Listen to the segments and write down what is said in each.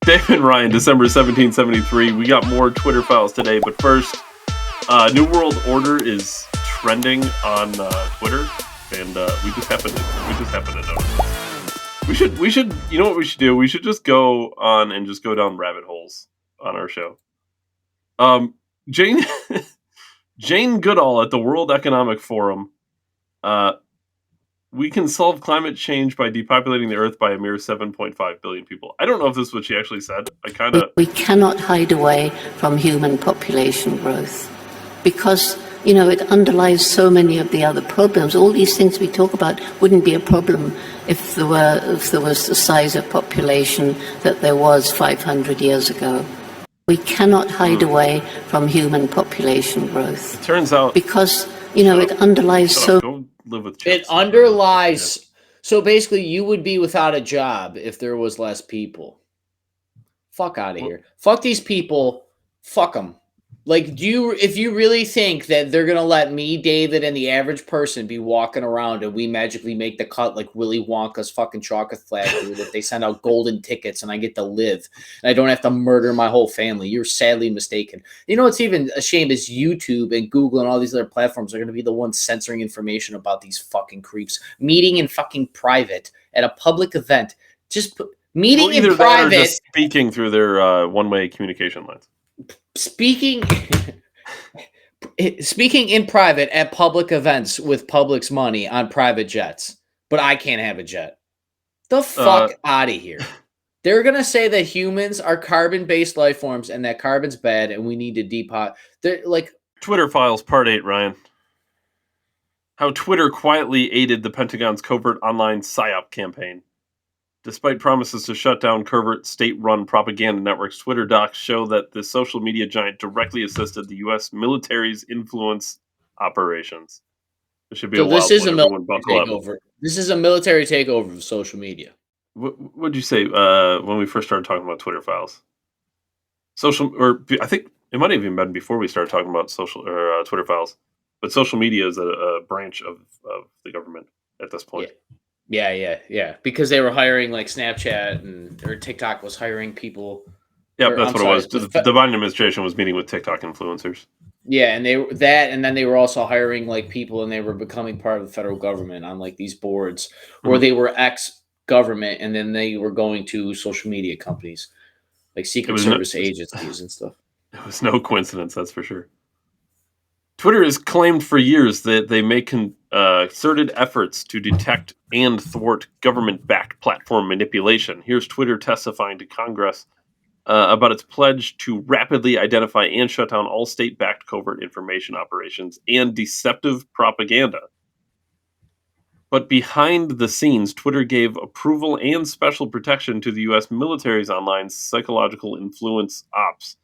David Ryan, December 1773. We got more Twitter files today, but first, New World Order is trending on Twitter, and we just happen to notice it. We should. You know what we should do? We should just go on and just go down rabbit holes on our show. Jane Goodall at the World Economic Forum. We can solve climate change by depopulating the Earth by a mere 7.5 billion people. I don't know if this is what she actually said. We cannot hide away from human population growth because, it underlies so many of the other problems. All these things we talk about wouldn't be a problem if there was the size of population that there was 500 years ago. We cannot hide away from human population growth. It turns out because, it underlies so... Go live with chips. It underlies... So basically, you would be without a job if there was less people. Fuck out of here. Fuck these people. Fuck them. Like, if you really think that they're going to let me, David, and the average person be walking around and we magically make the cut like Willy Wonka's fucking chocolate factory, that they send out golden tickets and I get to live and I don't have to murder my whole family, you're sadly mistaken. You know what's even a shame is YouTube and Google and all these other platforms are going to be the ones censoring information about these fucking creeps. Meeting in fucking private at a public event. Just meeting in private. That or just speaking through their one-way communication lines. Speaking in private at public events with public's money on private jets, but I can't have a jet. The fuck out of here. They're going to say that humans are carbon-based life forms and that carbon's bad and we need to depot. They're like Twitter Files Part 8, Ryan. How Twitter quietly aided the Pentagon's covert online PSYOP campaign. Despite promises to shut down covert state-run propaganda networks, Twitter docs show that the social media giant directly assisted the U.S. military's influence operations. This should be a wild one. This is a military takeover of social media. What did you say when we first started talking about Twitter Files? I think it might have even been before we started talking about Twitter Files. But social media is a branch of the government at this point. Yeah. Because they were hiring like Snapchat or TikTok was hiring people. Yeah, that's what it was. The Biden administration was meeting with TikTok influencers. Yeah, and then they were also hiring like people, and they were becoming part of the federal government on like these boards, or they were ex-government, and then they were going to social media companies, like Secret Service agencies and stuff. It was no coincidence, that's for sure. Twitter has claimed for years that they make concerted efforts to detect and thwart government-backed platform manipulation. Here's Twitter testifying to Congress about its pledge to rapidly identify and shut down all state-backed covert information operations and deceptive propaganda. But behind the scenes, Twitter gave approval and special protection to the U.S. military's online psychological influence ops.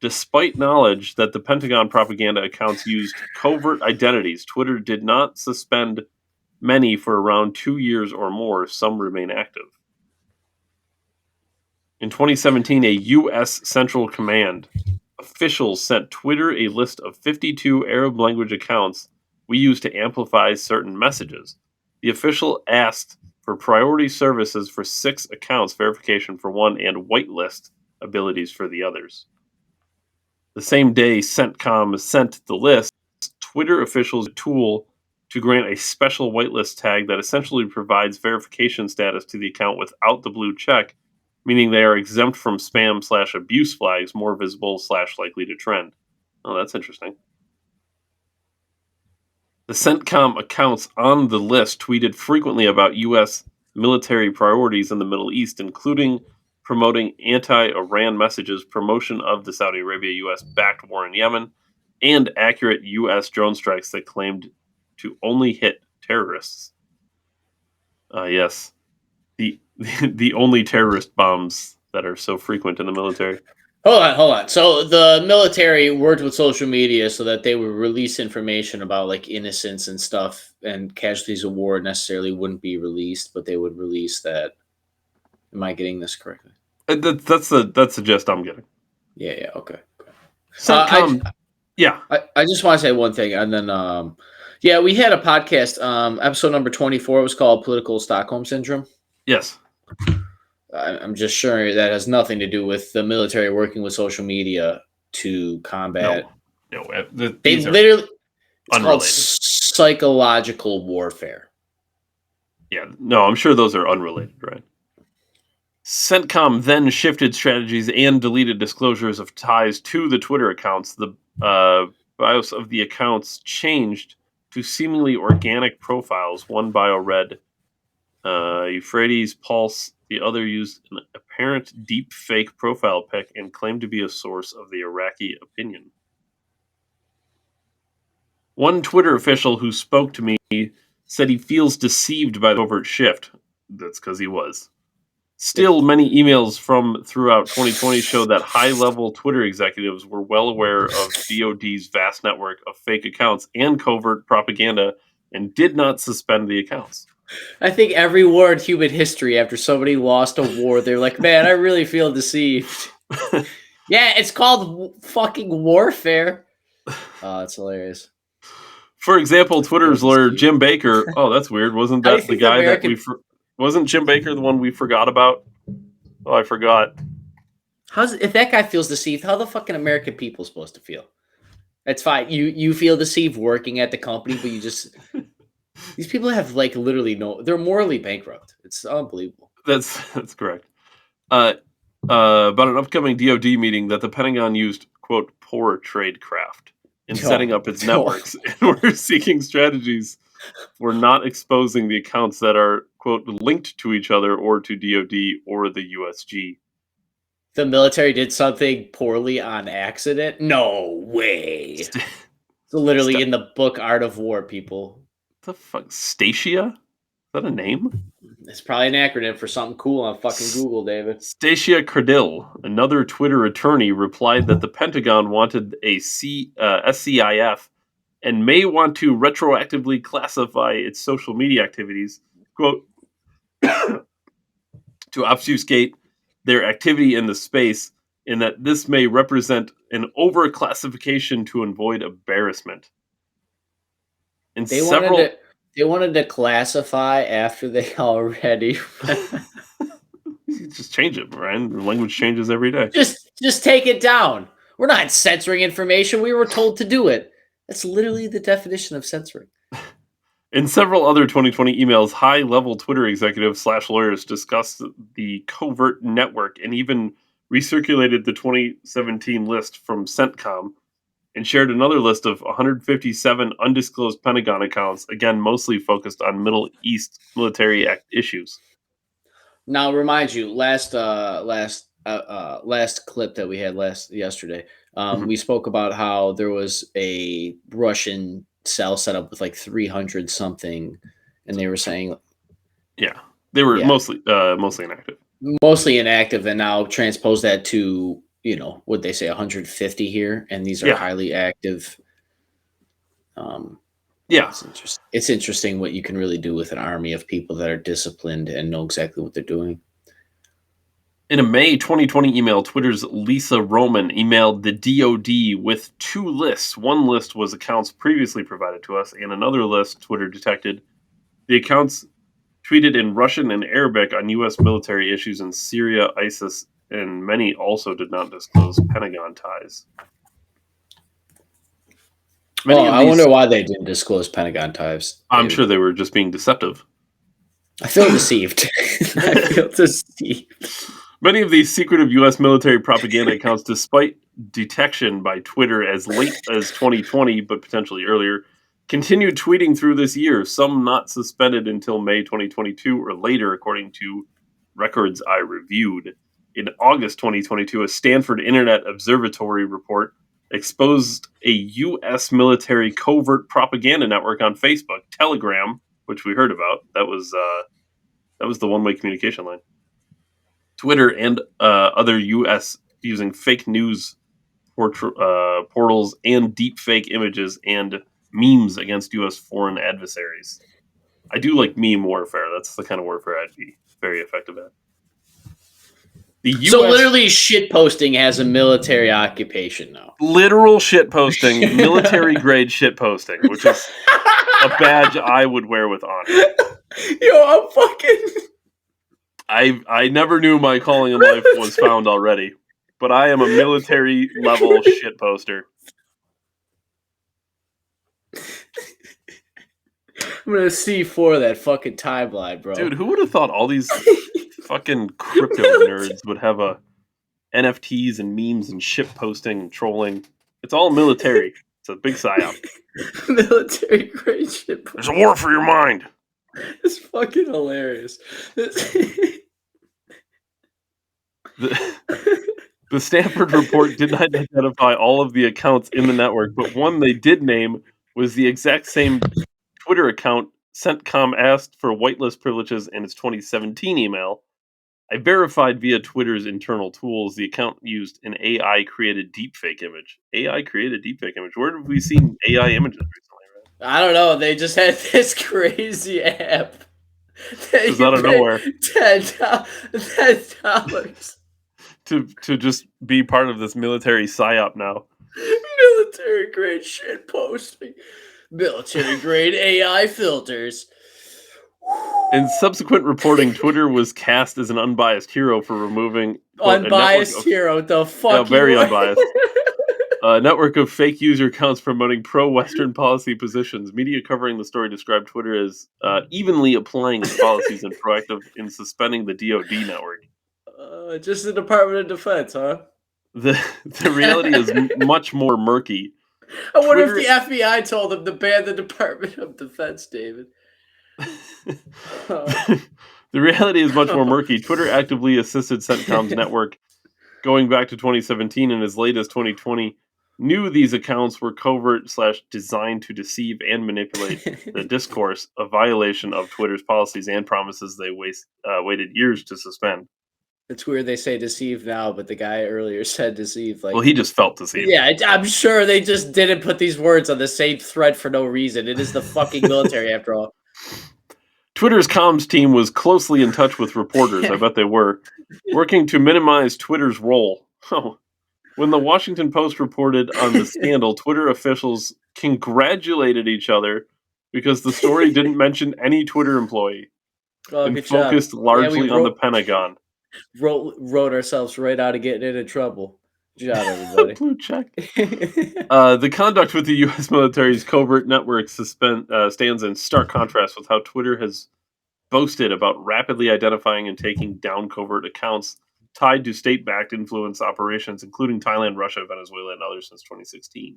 Despite knowledge that the Pentagon propaganda accounts used covert identities, Twitter did not suspend many for around 2 years or more. Some remain active. In 2017, a U.S. Central Command officials sent Twitter a list of 52 Arab language accounts we use to amplify certain messages. The official asked for priority services for 6 accounts, verification for one, and whitelist abilities for the others. The same day CENTCOM sent the list, Twitter officials a tool to grant a special whitelist tag that essentially provides verification status to the account without the blue check, meaning they are exempt from spam/abuse flags, more visible/likely to trend. Oh, that's interesting. The CENTCOM accounts on the list tweeted frequently about U.S. military priorities in the Middle East, including promoting anti-Iran messages, promotion of the Saudi Arabia-U.S.-backed war in Yemen, and accurate U.S. drone strikes that claimed to only hit terrorists. Yes, the only terrorist bombs that are so frequent in the military. Hold on. So the military worked with social media so that they would release information about like innocents and stuff, and casualties of war necessarily wouldn't be released, but they would release that. Am I getting this correctly? That's the gist I'm getting. Yeah. Okay. CENTCOM, I just want to say one thing, and then we had a podcast. Episode number 24 was called "Political Stockholm Syndrome." Yes. I'm just sure that has nothing to do with the military working with social media to combat. No, They these are literally, it's called unrelated. psychological warfare. Yeah, no, I'm sure those are unrelated, right? CENTCOM then shifted strategies and deleted disclosures of ties to the Twitter accounts. The bios of the accounts changed to seemingly organic profiles. One bio read Euphrates Pulse, the other used an apparent deep fake profile pic and claimed to be a source of the Iraqi opinion. One Twitter official who spoke to me said he feels deceived by the overt shift. That's because he was. Still, many emails from throughout 2020 show that high-level Twitter executives were well aware of DoD's vast network of fake accounts and covert propaganda and did not suspend the accounts. I think every war in human history, after somebody lost a war, they're like, man, I really feel deceived. Yeah, it's called fucking warfare. Oh, that's hilarious. For example, Twitter's lawyer, Jim Baker. Oh, that's weird. Wasn't that the guy that we... Wasn't Jim Baker the one we forgot about? Oh, I forgot. If that guy feels deceived, how the fucking American people supposed to feel? That's fine. You feel deceived working at the company, but you just... These people have like literally they're morally bankrupt. It's unbelievable. That's correct. About an upcoming DoD meeting that the Pentagon used, quote, poor tradecraft in setting up its networks, and we're seeking strategies for not exposing the accounts that are, quote, linked to each other or to DoD or the USG. The military did something poorly on accident? No way. So literally in the book Art of War, people. The fuck? Stasia? Is that a name? It's probably an acronym for something cool on fucking Google, David. Stasia Credill, another Twitter attorney, replied that the Pentagon wanted a SCIF and may want to retroactively classify its social media activities, quote, to obfuscate their activity in the space, and that this may represent an overclassification to avoid embarrassment. And they wanted to classify after they already... Just change it, Ryan. The language changes every day. Just take it down. We're not censoring information. We were told to do it. That's literally the definition of censoring. In several other 2020 emails, high-level Twitter executives / lawyers discussed the covert network and even recirculated the 2017 list from CENTCOM and shared another list of 157 undisclosed Pentagon accounts, again, mostly focused on Middle East military issues. Now, remind you, last clip that we had yesterday, we spoke about how there was a Russian cell set up with like 300 something, and they were saying, they were mostly inactive. Mostly inactive, and now transpose that to, what they say, 150 here, and these are highly active. It's interesting what you can really do with an army of people that are disciplined and know exactly what they're doing. In a May 2020 email, Twitter's Lisa Roman emailed the DoD with two lists. One list was accounts previously provided to us, and another list Twitter detected the accounts tweeted in Russian and Arabic on U.S. military issues in Syria, ISIS, and many also did not disclose Pentagon ties. I wonder why they didn't disclose Pentagon ties. I'm sure they were just being deceptive. I feel deceived. Many of these secretive U.S. military propaganda accounts, despite detection by Twitter as late as 2020, but potentially earlier, continued tweeting through this year, some not suspended until May 2022 or later, according to records I reviewed. In August 2022, a Stanford Internet Observatory report exposed a U.S. military covert propaganda network on Facebook, Telegram, which we heard about. That was the one-way communication line. Twitter and other U.S. using fake news portals and deep fake images and memes against U.S. foreign adversaries. I do like meme warfare. That's the kind of warfare I'd be very effective at. So literally shitposting has a military occupation now. Literal shitposting, military grade shitposting, which is a badge I would wear with honor. Yo, I'm fucking... I never knew my calling in life was found already, but I am a military level shit poster. I'm gonna C4 that fucking timeline, bro. Dude, who would have thought all these fucking crypto nerds would have a NFTs and memes and shit posting and trolling? It's all military. It's a big psyop. Military grade shit. There's a war for your mind. It's fucking hilarious. The Stanford report did not identify all of the accounts in the network, but one they did name was the exact same Twitter account CENTCOM asked for whitelist privileges in its 2017 email. I verified via Twitter's internal tools the account used an AI-created deepfake image. AI-created deepfake image. Where have we seen AI images recently? I don't know. They just had this crazy app. Just out of nowhere. $10 to just be part of this military psyop now. Military grade shit posting. Military grade AI filters. In subsequent reporting, Twitter was cast as an unbiased hero for removing unbiased hero. The fuck? Yeah, very unbiased. A network of fake user accounts promoting pro-Western policy positions. Media covering the story described Twitter as evenly applying its policies and proactive in suspending the DoD network. Just the Department of Defense, huh? The reality is much more murky. I wonder if the FBI told them to ban the Department of Defense, David. The reality is much more murky. Twitter actively assisted CENTCOM's network going back to 2017, and as late as 2020 knew these accounts were covert / designed to deceive and manipulate the discourse, a violation of Twitter's policies and promises they waited years to suspend. It's weird they say deceive now, but the guy earlier said deceive. Like, well, he just felt deceived. Yeah, I'm sure they just didn't put these words on the same thread for no reason. It is the fucking military after all. Twitter's comms team was closely in touch with reporters, I bet they were, working to minimize Twitter's role. Oh. When the Washington Post reported on the scandal, Twitter officials congratulated each other because the story didn't mention any Twitter employee and focused largely on the Pentagon. Wrote ourselves right out of getting into trouble. Good job, everybody. Blue check. The conduct with the U.S. military's covert network stands in stark contrast with how Twitter has boasted about rapidly identifying and taking down covert accounts tied to state-backed influence operations, including Thailand, Russia, Venezuela, and others since 2016.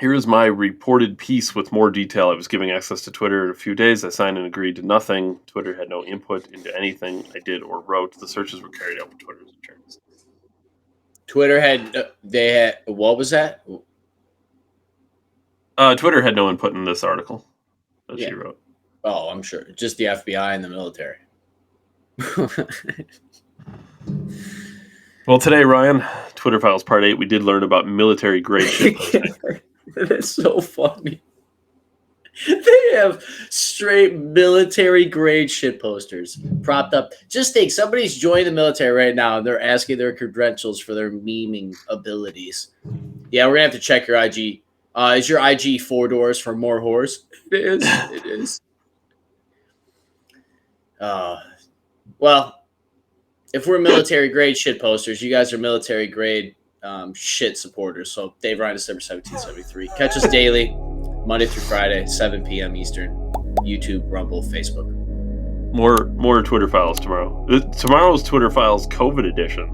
Here is my reported piece with more detail. I was giving access to Twitter in a few days. I signed and agreed to nothing. Twitter had no input into anything I did or wrote. The searches were carried out by Twitter's attorneys. Twitter had, what was that? Twitter had no input in this article that she wrote. Oh, I'm sure. Just the FBI and the military. Well, today, Ryan, Twitter Files Part 8, we did learn about military-grade shit posting. That's so funny. They have straight military-grade shit posters propped up. Just think, somebody's joining the military right now, and they're asking their credentials for their memeing abilities. Yeah, we're going to have to check your IG. Is your IG 4 doors for more whores? It is. It is. Well, if we're military grade shit posters, you guys are military grade shit supporters. So Dave Ryan, December 1773. Catch us daily, Monday through Friday, 7 p.m. Eastern. YouTube, Rumble, Facebook. More Twitter Files tomorrow. Tomorrow's Twitter Files COVID edition.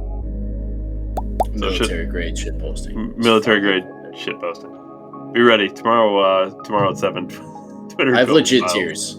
Military grade shit posting. Military grade shit posting. Be ready tomorrow. Tomorrow at 7. Twitter. I have legit tears.